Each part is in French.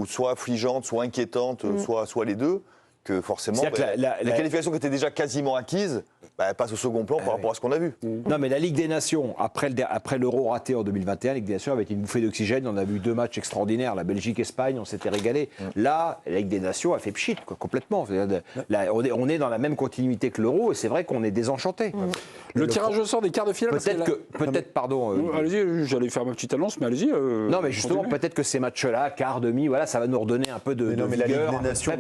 soit affligeante, soit inquiétante, soit les deux, que forcément, la qualification qui était déjà quasiment acquise, passe au second plan par rapport à ce qu'on a vu. Non, mais la Ligue des Nations, après l'Euro raté en 2021, la Ligue des Nations avait été une bouffée d'oxygène. On a vu 2 matchs extraordinaires, la Belgique-Espagne, on s'était régalé. Là, la Ligue des Nations a fait pchit, complètement. Là, on est dans la même continuité que l'Euro, et c'est vrai qu'on est désenchanté. Le tirage au sort des quarts de finale. Peut-être, pardon. Allez-y, j'allais faire ma petite annonce, mais allez-y. Non, mais justement, peut-être que ces matchs-là, quart, demi, voilà, ça va nous redonner un peu de mais vigueur, la Ligue des Nations,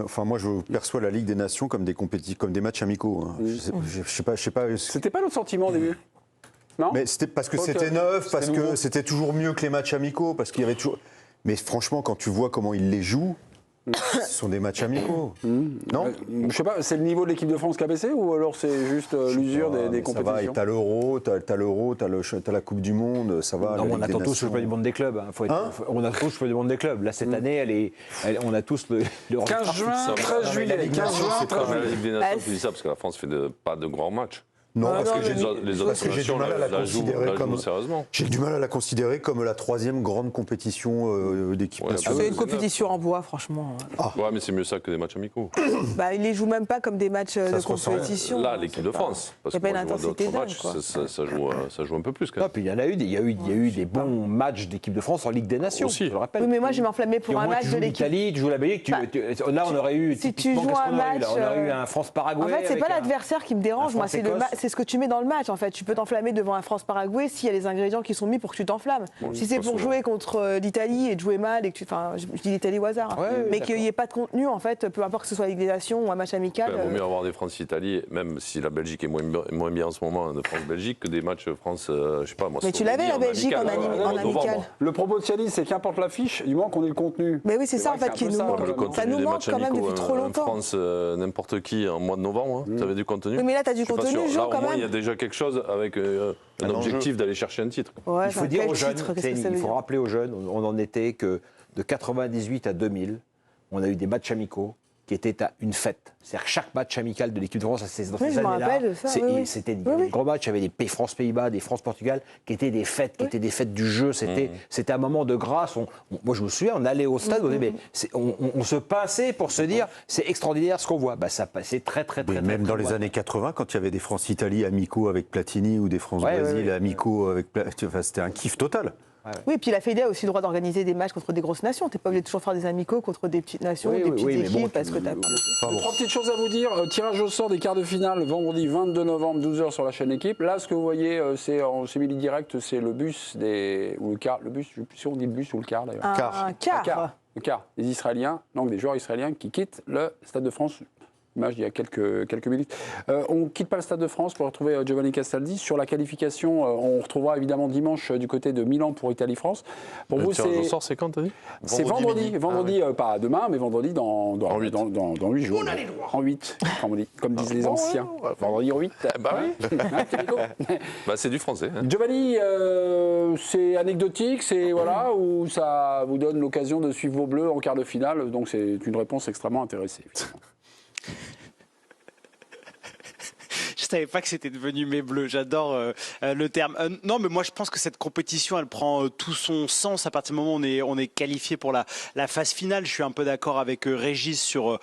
enfin, moi, je perçois la Ligue des Nations comme des matchs amicaux. Hein. Je sais pas. C'était pas notre sentiment au début. Non. Mais c'était parce que c'était neuf, parce que c'était toujours mieux que les matchs amicaux, parce qu'il y avait toujours. Mais franchement, quand tu vois comment ils les jouent, ce sont des matchs amicaux. Non. Je sais pas, c'est le niveau de l'équipe de France qui a baissé ou alors c'est juste l'usure des compétitions. Ça va, t'as l'Euro, t'as la Coupe du Monde, ça va. Non, on attend tous le championnat du monde des clubs. On a tous le championnat du monde des clubs. Là, cette année, on a tous le 15 juin, 13 juillet. 15 juin, c'est pas la Ligue des Nations qui dit ça, parce que la France fait pas de grands matchs. Non, parce que les autres nations la jouent sérieusement. J'ai du mal à la considérer comme la 3e grande compétition d'équipe nationale. C'est une compétition en bois, franchement. Ouais, mais c'est mieux ça que des matchs amicaux. Ils ne les jouent même pas comme des matchs de compétition. Là, l'équipe de France. Parce qu'il n'y a pas une intensité dingue. Ça joue un peu plus. Quand même. Puis il y a eu des bons matchs d'équipe de France en Ligue des Nations, aussi. je le rappelle. Oui, mais moi, je m'enflammais pour un match de l'équipe. L'Italie, tu joues la Belgique. Là, on aurait eu. Si tu joues un match. On aurait eu un France-Paraguay. En fait, c'est pas l'adversaire qui me dérange. Moi, c'est ce que tu mets dans le match. En fait, tu peux t'enflammer devant un France-Paraguay s'il y a les ingrédients qui sont mis pour que tu t'enflammes. Si c'est pour jouer contre l'Italie et de jouer mal et que je dis l'Italie au hasard, mais qu'il n'y ait pas de contenu, en fait, peu importe que ce soit Ligue des Nations ou un match amical. Il vaut mieux avoir des France-Italie, même si la Belgique est moins bien en ce moment, de France-Belgique, que des matchs France, je sais pas moi. Mais tu l'avais la Belgique en amical. Le propos de Cialis, c'est qu'importe l'affiche, du moment qu'on ait le contenu. Mais oui, c'est ça en fait qui nous manque. Ça nous manque quand même depuis trop longtemps. En France, n'importe qui en mois de novembre, tu avais du contenu. Oui, mais là, tu as du contenu, Jean, quand même. Il y a déjà quelque chose avec un objectif d'aller chercher un titre. Ouais, il faut dire aux jeunes, il faut rappeler aux jeunes, on en était que de 98 à 2000, on a eu des matchs amicaux qui étaient une fête. C'est-à-dire que chaque match amical de l'équipe de France, dans ces années-là, c'était des gros matchs. Il y avait des France-Pays-Bas, des France-Portugal, qui étaient des fêtes, qui étaient des fêtes du jeu. C'était un moment de grâce. Moi, je me souviens, on allait au stade, on se pinçait pour se dire, c'est extraordinaire ce qu'on voit. Ça passait très. Même dans les années 80, quand il y avait des France-Italie amicaux avec Platini ou des France-Brésil amicaux avec c'était un kiff total. Oui, et puis la Fédé a aussi le droit d'organiser des matchs contre des grosses nations. Tu n'es pas obligé de toujours faire des amicaux contre des petites nations, des petites équipes, parce que tu as... Trois petites choses à vous dire. Tirage au sort des quarts de finale, vendredi 22 novembre, 12h sur la chaîne Équipe. Là, ce que vous voyez, c'est en semi-direct, c'est le bus, ou le car, le bus, je ne sais plus si on dit le bus ou le car d'ailleurs. Un car. Le car des Israéliens, donc des joueurs israéliens qui quittent le Stade de France. Image il y a quelques minutes. On ne quitte pas le Stade de France pour retrouver Giovanni Castaldi. Sur la qualification, on retrouvera évidemment dimanche du côté de Milan pour Italie-France. Pour vous, c'est quand, t'as dit? C'est vendredi. Vendredi, pas demain, mais vendredi dans 8 jours. En 8, comme disent les anciens. Vendredi en 8. Bah oui. C'est du français. Giovanni, c'est anecdotique, ou ça vous donne l'occasion de suivre vos Bleus en quart de finale. Donc c'est une réponse extrêmement intéressée. Je savais pas que c'était devenu mes Bleus, j'adore le terme. Non, mais moi je pense que cette compétition, elle prend tout son sens à partir du moment où on est qualifié pour la phase finale. Je suis un peu d'accord avec Régis sur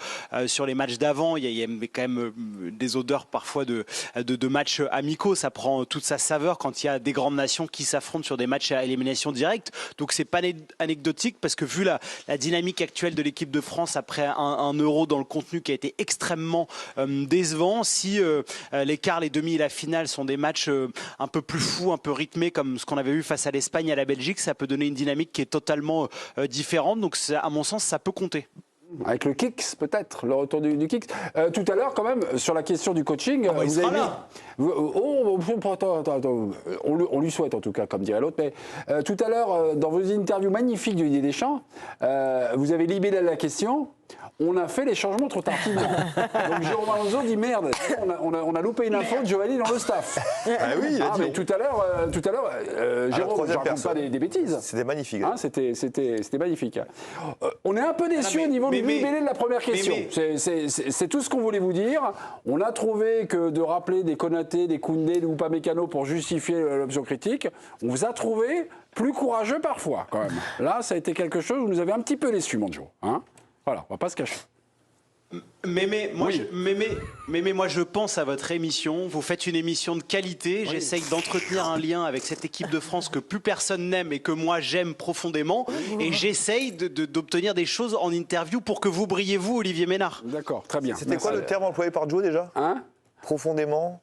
les matchs d'avant. Il y a quand même des odeurs parfois de matchs amicaux. Ça prend toute sa saveur quand il y a des grandes nations qui s'affrontent sur des matchs à élimination directe. Donc c'est pas anecdotique parce que vu la dynamique actuelle de l'équipe de France après un Euro dans le contenu qui a été extrêmement décevant, si les quarts, les demi et la finale sont des matchs un peu plus fous, un peu rythmés comme ce qu'on avait vu face à l'Espagne et à la Belgique, ça peut donner une dynamique qui est totalement différente. Donc à mon sens, ça peut compter. Avec le Kicks, peut-être, le retour du Kicks. Tout à l'heure, quand même, sur la question du coaching, vous avez mis... on lui souhaite, en tout cas, comme dirait l'autre. Mais tout à l'heure, dans vos interviews magnifiques de Didier Deschamps, vous avez libéré la question. on a fait les changements trop tardivement. Donc Jérôme Alonso dit merde, on a loupé une info de Giovanni dans le staff. Ah oui, il a dit. Mais tout à l'heure, Jérôme, je raconte pas des bêtises. C'était magnifique. Hein, c'était magnifique. On est un peu déçus au niveau du libellé de la première question. C'est tout ce qu'on voulait vous dire. On a trouvé que de rappeler des Konaté, des Koundé, des Upamecano pour justifier l'option critique, on vous a trouvé plus courageux parfois, quand même. Là, ça a été quelque chose où vous nous avez un petit peu déçus, mon Joe. Hein, voilà, on va pas se cacher. Moi, je pense à votre émission. Vous faites une émission de qualité. Oui. J'essaye d'entretenir un lien avec cette équipe de France que plus personne n'aime et que moi j'aime profondément. Et j'essaye d'obtenir des choses en interview pour que vous brillez, vous, Olivier Ménard. D'accord, très bien. C'était quoi le terme employé par Joe déjà? Profondément.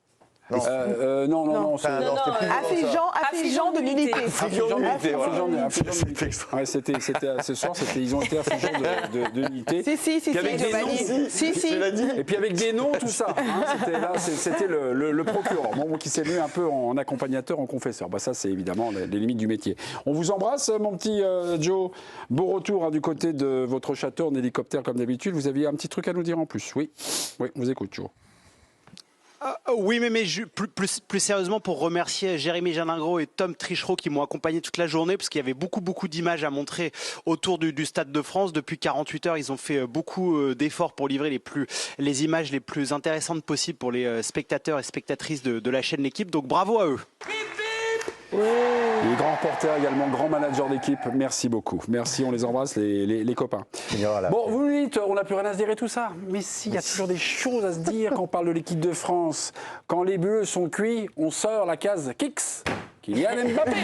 Non. Non. Affligeant de nullité. Ce soir, ils ont été affligeants de nullité. Si, Et puis avec des noms, tout ça. C'était le procureur, qui s'est mis un peu en accompagnateur, en confesseur. Ça, c'est évidemment les limites du métier. On vous embrasse, mon petit Joe. Beau retour du côté de votre château en hélicoptère, comme d'habitude. Vous aviez un petit truc à nous dire en plus. Oui, vous écoute, Joe. Oui, mais plus sérieusement, pour remercier Jérémy Jalingro et Tom Trichereau qui m'ont accompagné toute la journée, parce qu'il y avait beaucoup d'images à montrer autour du Stade de France. Depuis 48 heures, ils ont fait beaucoup d'efforts pour livrer les images les plus intéressantes possibles pour les spectateurs et spectatrices de la chaîne L'Équipe. Donc bravo à eux. Les grands reporters également, grands managers d'équipe, merci beaucoup. Merci, on les embrasse, les copains. Bon, vous nous dites, on n'a plus rien à se dire et tout ça. Mais si, il y a toujours des choses à se dire quand on parle de l'équipe de France. Quand les Bleus sont cuits, on sort la case Kicks. Kylian Mbappé.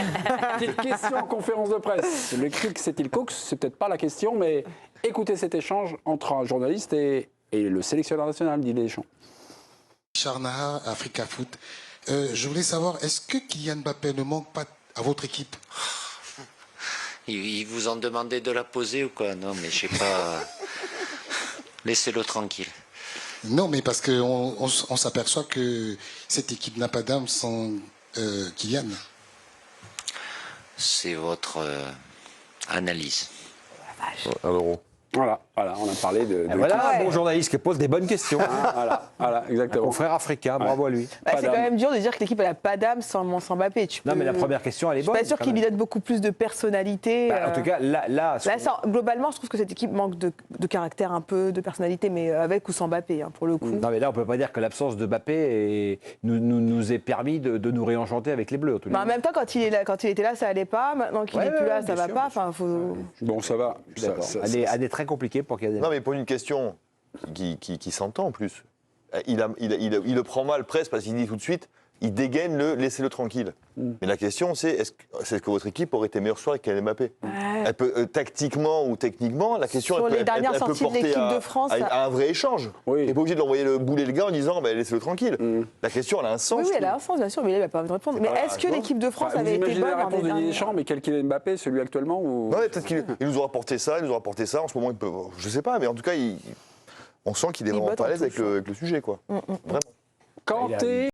Petite question en conférence de presse. Le Kicks, c'est-il Cooks? C'est peut-être pas la question, mais écoutez cet échange entre un journaliste et le sélectionneur national, Didier Deschamps. Charnaha, Africa Foot. Je voulais savoir, est-ce que Kylian Mbappé ne manque pas à votre équipe? Ils vous ont demandé de la poser ou quoi? Non, mais je sais pas. Laissez-le tranquille. Non, mais parce qu'on s'aperçoit que cette équipe n'a pas d'âme sans Kylian. C'est votre analyse. Alors, Voilà, on a parlé de voilà un bon journaliste qui pose des bonnes questions. Voilà, exactement. Mon frère africain, bravo à lui. C'est quand même dur de dire que l'équipe n'a pas d'âme sans Mbappé. Non, mais la première question, elle est bonne. Je suis pas sûr qu'il lui donne beaucoup plus de personnalité. En tout cas, là globalement, je trouve que cette équipe manque de caractère, un peu de personnalité, mais avec ou sans Mbappé, pour le coup. Non, mais là, on peut pas dire que l'absence de Mbappé nous ait permis de nous réenchanter avec les Bleus. En même temps, quand il était là, ça allait pas. Maintenant qu'il n'est plus là, ça va pas. Bon, ça va. Elle est très compliquée pour qu'il y ait... Non, mais pour une question qui s'entend en plus. Il le prend mal presque parce qu'il dit tout de suite, il dégaine laissez-le tranquille. Mais la question c'est, est-ce que votre équipe aurait été meilleure soir avec Kylian Mbappé? Elle peut, tactiquement ou techniquement, la question sur les dernières sorties de l'équipe de France, à un vrai échange. Il n'est pas obligé de l'envoyer bouler le gars en disant laissez-le tranquille. La question elle a un sens. Oui, elle a un sens bien sûr, mais là il va pas me répondre. Mais est-ce que l'équipe de France avait été bonne? Vous imaginez la réponse de Didier Deschamps, mais quel Kylian Mbappé, celui actuellement ou... Non, peut-être qu'il nous aura apporté ça, En ce moment, il peut, je sais pas, mais en tout cas, on sent qu'il est vraiment pas à l'aise avec le sujet, quoi. Vraiment.